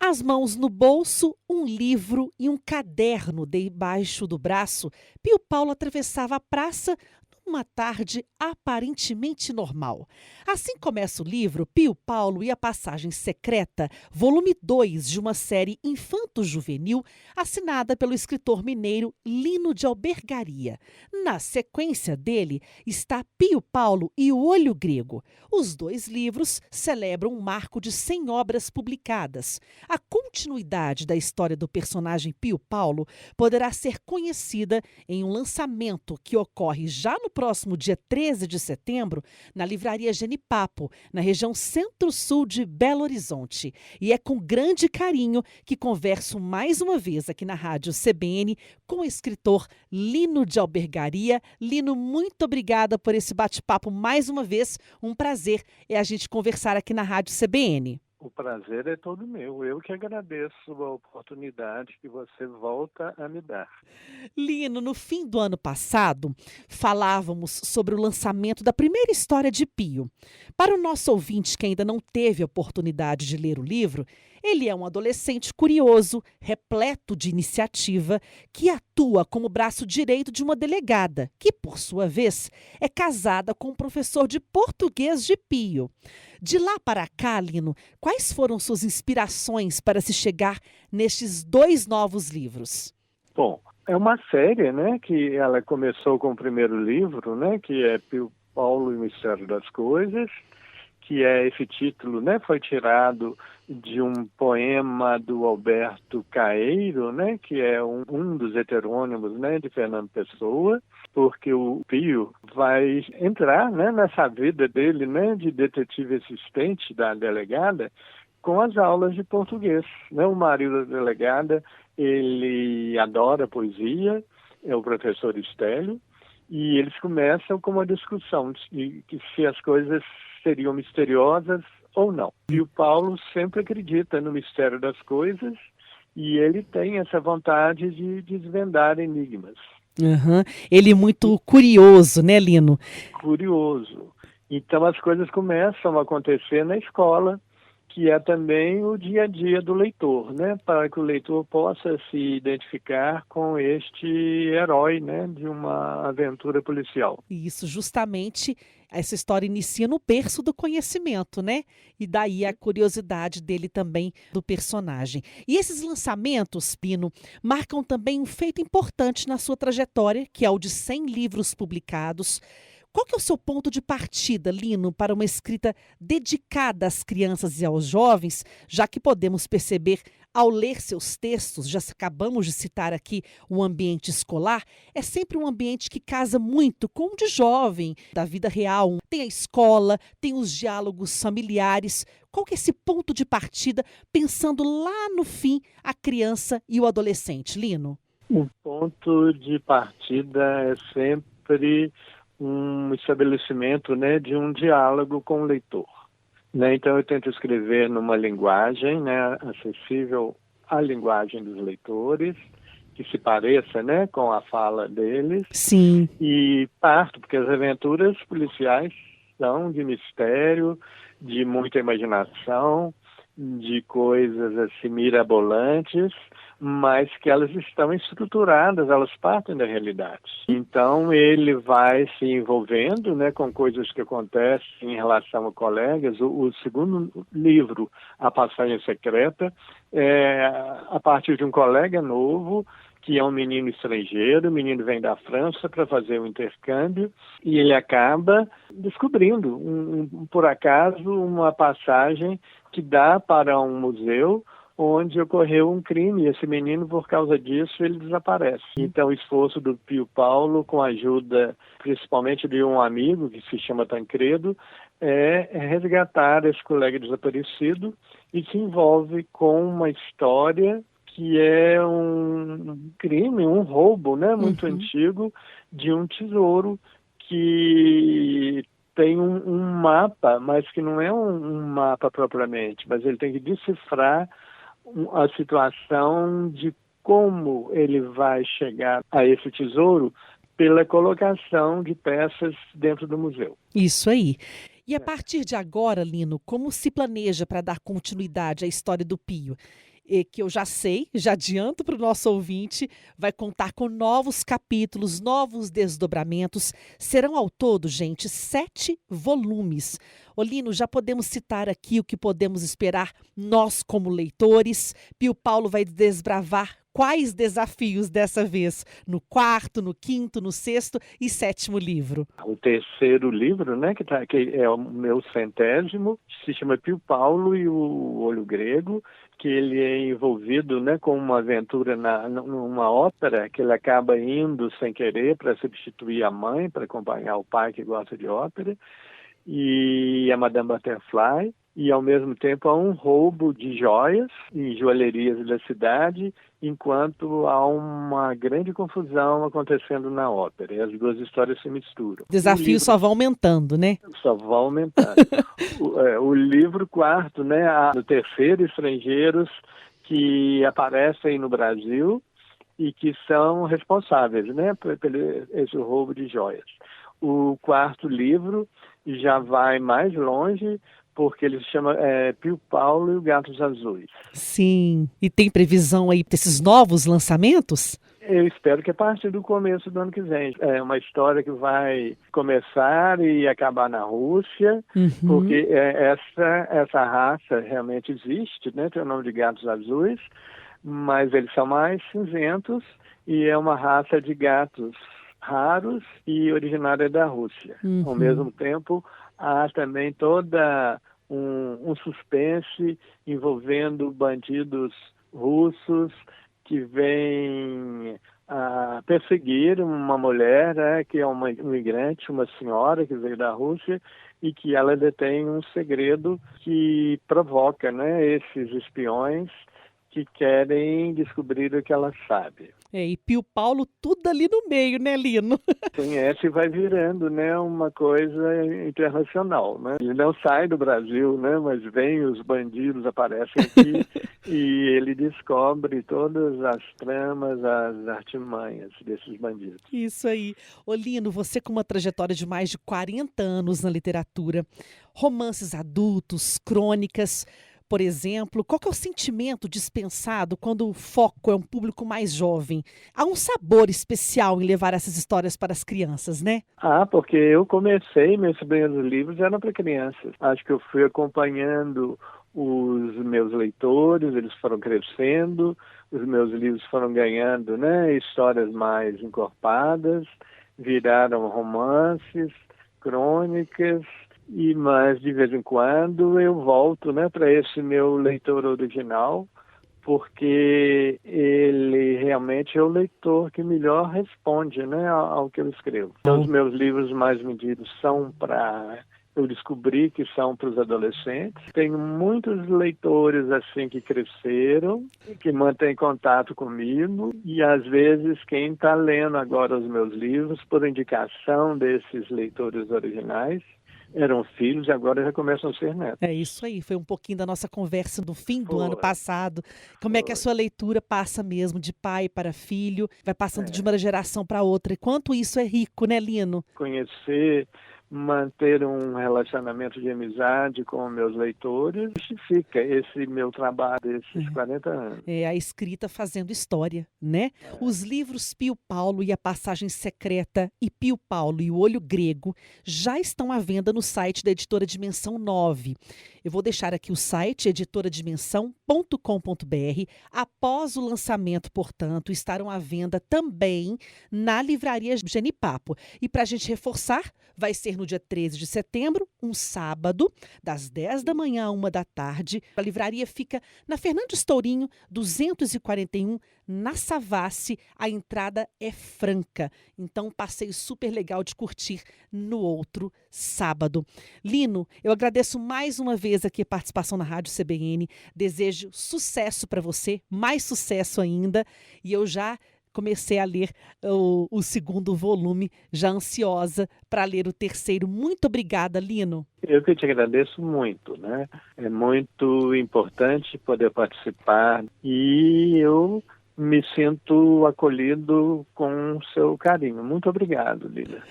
As mãos no bolso, um livro e um caderno debaixo do braço, Pio Paulo atravessava a praça numa tarde aparentemente normal. Assim começa o livro Pio Paulo e a Passagem Secreta, volume 2 de uma série infanto-juvenil assinada pelo escritor mineiro Lino de Albergaria. Na sequência dele está Pio Paulo e o Olho Grego. Os dois livros celebram um marco de 100 obras publicadas. A continuidade da história do personagem Pio Paulo poderá ser conhecida em um lançamento que ocorre já no próximo dia 13 de setembro na Livraria Genipapo, na região centro-sul de Belo Horizonte. E é com grande carinho que converso mais uma vez aqui na Rádio CBN com o escritor Lino de Albergaria. Lino, muito obrigada por esse bate-papo mais uma vez. Um prazer é a gente conversar aqui na Rádio CBN. O prazer é todo meu. Eu que agradeço a oportunidade que você volta a me dar. Lino, no fim do ano passado, falávamos sobre o lançamento da primeira história de Pio. Para o nosso ouvinte que ainda não teve a oportunidade de ler o livro, ele é um adolescente curioso, repleto de iniciativa, que atua como braço direito de uma delegada, que, por sua vez, é casada com um professor de português de Pio. De lá para cá, Lino, quais foram suas inspirações para se chegar nestes dois novos livros? Bom, é uma série, né, que ela começou com o primeiro livro, né, que é Pio Paulo e o Mistério das Coisas, que é esse título, né, foi tirado de um poema do Alberto Caeiro, né, que é um dos heterônimos, né, de Fernando Pessoa, porque o Pio vai entrar, né, nessa vida dele, né, de detetive assistente da delegada, com as aulas de português, né? O marido da delegada, ele adora poesia, é o professor Estélio, e eles começam com uma discussão de que se as coisas seriam misteriosas ou não. E o Paulo sempre acredita no mistério das coisas e ele tem essa vontade de desvendar enigmas. Uhum. Ele é muito curioso, né, Lino? Curioso. Então as coisas começam a acontecer na escola, que é também o dia a dia do leitor, né? Para que o leitor possa se identificar com este herói, né? De uma aventura policial. E isso justamente, essa história inicia no berço do conhecimento, né? E daí a curiosidade dele também, do personagem. E esses lançamentos, Pino, marcam também um feito importante na sua trajetória, que é o de 100 livros publicados. Qual que é o seu ponto de partida, Lino, para uma escrita dedicada às crianças e aos jovens, já que podemos perceber, ao ler seus textos, já acabamos de citar aqui o ambiente escolar, é sempre um ambiente que casa muito com o de jovem, da vida real. Tem a escola, tem os diálogos familiares. Qual que é esse ponto de partida, pensando lá no fim, a criança e o adolescente, Lino? O ponto de partida é sempre um estabelecimento, né, de um diálogo com o leitor, né? Então eu tento escrever numa linguagem, né, acessível à linguagem dos leitores, que se pareça, né, com a fala deles. Sim. E parto, porque as aventuras policiais são de mistério, de muita imaginação, de coisas assim mirabolantes, mas que elas estão estruturadas, elas partem da realidade. Então ele vai se envolvendo, né, com coisas que acontecem em relação a colegas. O segundo livro, A Passagem Secreta, é a partir de um colega novo, que é um menino estrangeiro. O menino vem da França para fazer um intercâmbio e ele acaba descobrindo, por acaso, uma passagem que dá para um museu onde ocorreu um crime, e esse menino, por causa disso, ele desaparece. Então, o esforço do Pio Paulo, com a ajuda principalmente de um amigo que se chama Tancredo, é resgatar esse colega desaparecido e se envolve com uma história que é um crime, um roubo, né, muito antigo, de um tesouro que tem um mapa, mas que não é um mapa propriamente, mas ele tem que decifrar a situação de como ele vai chegar a esse tesouro pela colocação de peças dentro do museu. Isso aí. E a partir de agora, Lino, como se planeja para dar continuidade à história do Pio? Que eu já sei, já adianto para o nosso ouvinte, vai contar com novos capítulos, novos desdobramentos. Serão ao todo, gente, 7 volumes. Olino, já podemos citar aqui o que podemos esperar nós como leitores. Pio Paulo vai desbravar quais desafios dessa vez? No 4º, no 5º, no 6º e 7º livro. O terceiro livro, né, que é o meu 100º, se chama Pio Paulo e o Olho Grego, que ele é envolvido, né, com uma aventura numa ópera, que ele acaba indo sem querer para substituir a mãe, para acompanhar o pai que gosta de ópera, e a Madame Butterfly, e ao mesmo tempo há um roubo de joias e joalherias da cidade, enquanto há uma grande confusão acontecendo na ópera. E as duas histórias se misturam. Desafios só vão aumentando, né? Só vão aumentando. O livro 4º, né, o terceiro, Estrangeiros, que aparecem no Brasil e que são responsáveis, né, por esse roubo de joias. O 4º livro já vai mais longe, porque ele se chama Pio Paulo e os Gatos Azuis. Sim. E tem previsão aí desses novos lançamentos? Eu espero que a partir do começo do ano que vem. É uma história que vai começar e acabar na Rússia, porque essa raça realmente existe, né? Tem o nome de gatos azuis, mas eles são mais cinzentos e é uma raça de gatos raros e originária da Rússia. Ao mesmo tempo, há também toda um suspense envolvendo bandidos russos que vêm a perseguir uma mulher, né, que é uma imigrante, uma senhora que veio da Rússia e que ela detém um segredo que provoca, né, esses espiões que querem descobrir o que ela sabe. E Pio Paulo tudo ali no meio, né, Lino? Conhece e vai virando, né, uma coisa internacional, né? Ele não sai do Brasil, né, mas vem, os bandidos aparecem aqui e ele descobre todas as tramas, as artimanhas desses bandidos. Isso aí. Ô Lino, você com uma trajetória de mais de 40 anos na literatura, romances adultos, crônicas, por exemplo, qual que é o sentimento dispensado quando o foco é um público mais jovem? Há um sabor especial em levar essas histórias para as crianças, né? Porque eu comecei, meus primeiros livros eram para crianças. Acho que eu fui acompanhando os meus leitores, eles foram crescendo, os meus livros foram ganhando, né, histórias mais encorpadas, viraram romances, crônicas, mas de vez em quando eu volto, né, para esse meu leitor original, porque ele realmente é o leitor que melhor responde, né, ao que eu escrevo. Então, os meus livros mais vendidos são eu descobri que são para os adolescentes. Tenho muitos leitores assim que cresceram, que mantêm contato comigo, e às vezes quem está lendo agora os meus livros, por indicação desses leitores originais, eram filhos e agora já começam a ser netos. É isso aí, foi um pouquinho da nossa conversa no fim do ano passado. Como é que a sua leitura passa mesmo de pai para filho, vai passando de uma geração para outra. E quanto isso é rico, né, Lino? Conhecer, manter um relacionamento de amizade com meus leitores, justifica esse meu trabalho desses 40 anos. É a escrita fazendo história, né? Os livros Pio Paulo e a Passagem Secreta e Pio Paulo e o Olho Grego já estão à venda no site da Editora Dimensão 9. Eu vou deixar aqui o site editoradimensão.com.br. Após o lançamento, portanto, estarão à venda também na livraria Genipapo. E para a gente reforçar, vai ser no dia 13 de setembro, um sábado, das 10 da manhã à 1 da tarde. A livraria fica na Fernandes Tourinho, 241, na Savassi. A entrada é franca. Então, um passeio super legal de curtir no outro sábado. Lino, eu agradeço mais uma vez aqui a participação na Rádio CBN. Desejo sucesso para você, mais sucesso ainda. E eu já comecei a ler o segundo volume, já ansiosa para ler o terceiro. Muito obrigada, Lino. Eu que te agradeço muito, né? É muito importante poder participar e eu me sinto acolhido com o seu carinho. Muito obrigado, Lila.